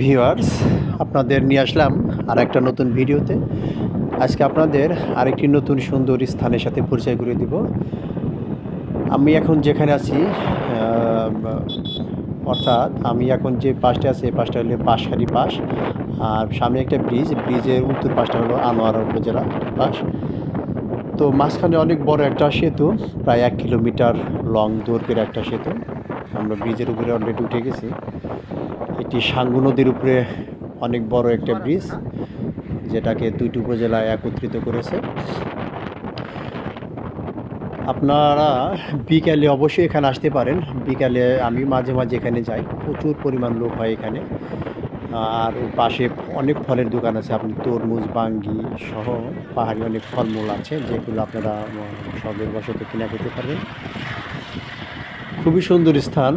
Viewers, আপনাদের নিয়ে আসলাম আর একটা নতুন ভিডিওতে। আজকে আপনাদের আরেকটি নতুন সুন্দর স্থানের সাথে পরিচয় করে দিব। আমি এখন যেখানে আছি অর্থাৎ আমি এখন যে পাশটা আছি এই পাশটা হলো বাঁশখালী পাশ। আর সামনে একটা ব্রিজের উত্তর পাশটা হলো আনোয়ারা উপজেলা পাশ। তো মাঝখানে অনেক বড় একটা সেতু, প্রায় ১ কিলোমিটার লং দৈর্ঘ্যের একটা সেতু। আমরা ব্রিজের উপরে অলরেডি উঠে গেছি। এটি সাঙ্গু নদীর উপরে অনেক বড় একটা ব্রিজ, যেটাকে ২টি উপজেলায় একত্রিত করেছে। আপনারা বিকালে অবশ্যই এখানে আসতে পারেন। বিকালে আমি মাঝে মাঝে এখানে যাই, প্রচুর পরিমাণ লোক হয় এখানে। আর পাশে অনেক ফলের দোকান আছে, আপনি তরমুজ, বাঙ্গি সহ পাহাড়ি অনেক ফলমূল আছে, যেগুলো আপনারা শখের বশত কিনে খেতে পারবেন। খুবই সুন্দর স্থান,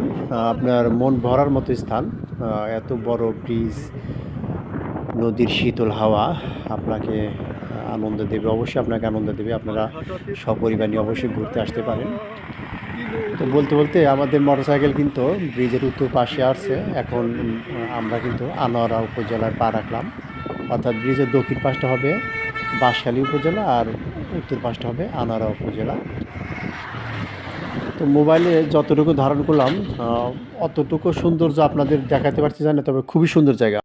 আপনার মন ভরার মতো স্থান। এত বড় ব্রিজ, নদীর শীতল হাওয়া আপনাকে আনন্দ দেবে, অবশ্যই আপনাকে আনন্দ দেবে। আপনারা সপরিবার নিয়ে অবশ্যই ঘুরতে আসতে পারেন। তো বলতে বলতে আমাদের মোটরসাইকেল কিন্তু ব্রিজের উত্তর পাশে আসছে। এখন আমরা কিন্তু আনোয়ারা উপজেলার পা রাখলাম, অর্থাৎ ব্রিজের দক্ষিণ পাশটা হবে বাঁশখালী উপজেলা আর উত্তর পাশটা হবে আনোয়ারা উপজেলা। তো মোবাইলে যতটুকু ধারণ করলাম অতটুকু সৌন্দর্য আপনাদের দেখাতে পারছি জানি, তবে খুবই সুন্দর জায়গা।